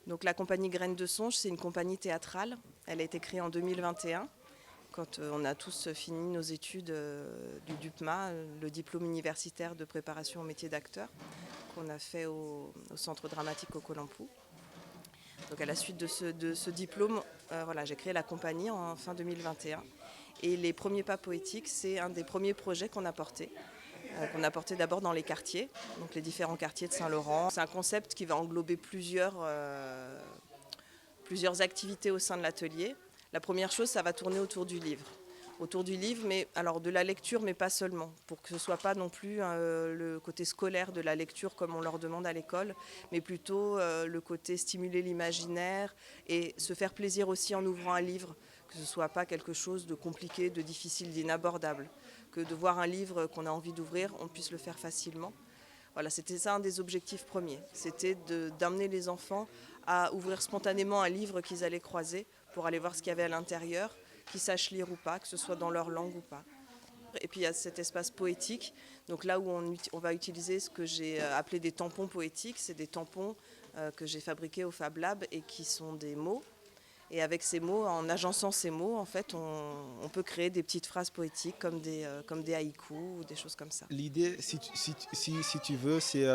Donc la compagnie Graines de Songe, c'est une compagnie théâtrale. Elle a été créée en 2021, quand on a tous fini nos études du DUPMA, le diplôme universitaire de préparation au métier d'acteur, qu'on a fait au Centre dramatique au Colampou. Donc à la suite de ce diplôme, voilà, j'ai créé la compagnie en fin 2021. Et les premiers pas poétiques, c'est un des premiers projets qu'on a porté. Qu'on a porté d'abord dans les quartiers, donc les différents quartiers de Saint-Laurent. C'est un concept qui va englober plusieurs activités au sein de l'atelier. La première chose, ça va tourner autour du livre. Autour du livre, mais alors de la lecture, mais pas seulement, pour que ce ne soit pas non plus le côté scolaire de la lecture comme on leur demande à l'école, mais plutôt le côté stimuler l'imaginaire et se faire plaisir aussi en ouvrant un livre, que ce ne soit pas quelque chose de compliqué, de difficile, d'inabordable, que de voir un livre qu'on a envie d'ouvrir, on puisse le faire facilement. Voilà, c'était ça un des objectifs premiers, c'était d'amener les enfants à ouvrir spontanément un livre qu'ils allaient croiser pour aller voir ce qu'il y avait à l'intérieur, qu'ils sachent lire ou pas, que ce soit dans leur langue ou pas. Et puis il y a cet espace poétique, donc là où on va utiliser ce que j'ai appelé des tampons poétiques, c'est des tampons que j'ai fabriqués au Fab Lab et qui sont des mots. Et avec ces mots, en agençant ces mots, en fait, on peut créer des petites phrases poétiques comme des haïkus ou des choses comme ça. L'idée, si tu veux, c'est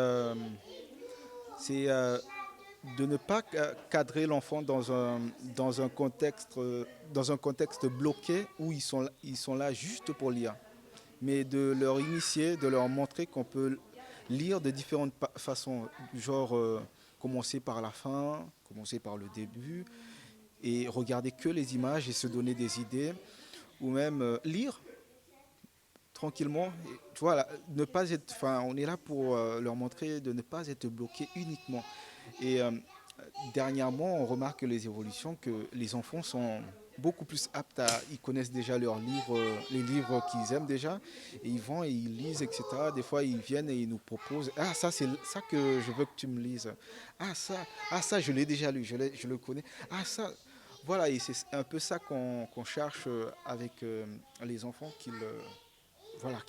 de ne pas cadrer l'enfant dans un contexte bloqué où ils sont là juste pour lire, mais de leur initier, de leur montrer qu'on peut lire de différentes façons, genre commencer par la fin, commencer par le début, et regarder que les images et se donner des idées, ou même lire tranquillement. Et, tu vois, là, ne pas être, enfin, on est là pour leur montrer de ne pas être bloqué uniquement. Et dernièrement, on remarque les évolutions que les enfants sont beaucoup plus aptes à, ils connaissent déjà leurs livres, les livres qu'ils aiment déjà, et ils vont et ils lisent, etc. Des fois, ils viennent et ils nous proposent, ah ça c'est ça que je veux que tu me lises, ah ça je l'ai déjà lu, je le connais, ah ça, voilà, et c'est un peu ça qu'on cherche avec les enfants voilà,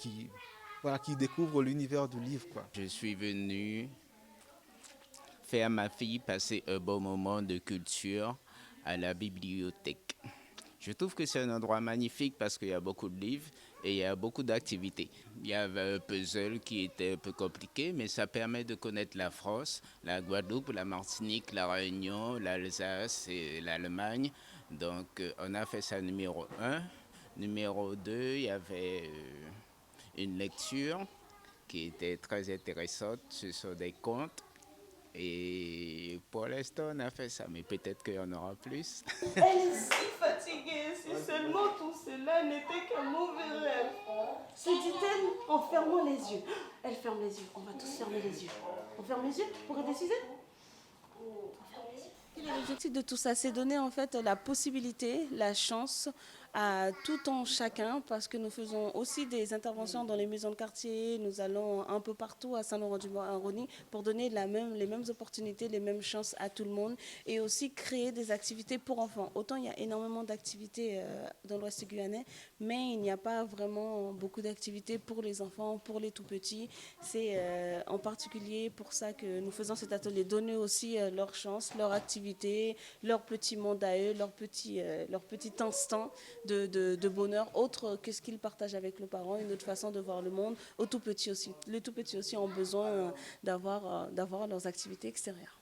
qui découvrent l'univers du livre, quoi. Je suis venu faire ma fille passer un bon moment de culture à la bibliothèque. Je trouve que c'est un endroit magnifique parce qu'il y a beaucoup de livres et il y a beaucoup d'activités. Il y avait un puzzle qui était un peu compliqué, mais ça permet de connaître la France, la Guadeloupe, la Martinique, la Réunion, l'Alsace et l'Allemagne. Donc on a fait ça numéro un. Numéro 2, il y avait une lecture qui était très intéressante. Ce sont des contes. Et pour l'instant, on a fait ça, mais peut-être qu'il y en aura plus. Elle est si fatiguée, si seulement tout cela n'était qu'un mauvais rêve. Se dit-elle en fermant les yeux. Elle ferme les yeux, on va tous fermer les yeux. On ferme les yeux pour indéciser. L'objectif de tout ça, c'est donner en fait la possibilité, la chance à tout un chacun, parce que nous faisons aussi des interventions dans les maisons de quartier, nous allons un peu partout à Saint-Laurent-du-Maroni pour donner les mêmes opportunités, les mêmes chances à tout le monde, et aussi créer des activités pour enfants. Autant il y a énormément d'activités dans l'Ouest guyanais, mais il n'y a pas vraiment beaucoup d'activités pour les enfants, pour les tout petits. C'est en particulier pour ça que nous faisons cet atelier, donner aussi leur chance, leur activité, leur petit monde à eux, leur petit instant de bonheur, autre que ce qu'ils partagent avec le parent, une autre façon de voir le monde, aux tout petits aussi. Les tout petits aussi ont besoin d'avoir leurs activités extérieures.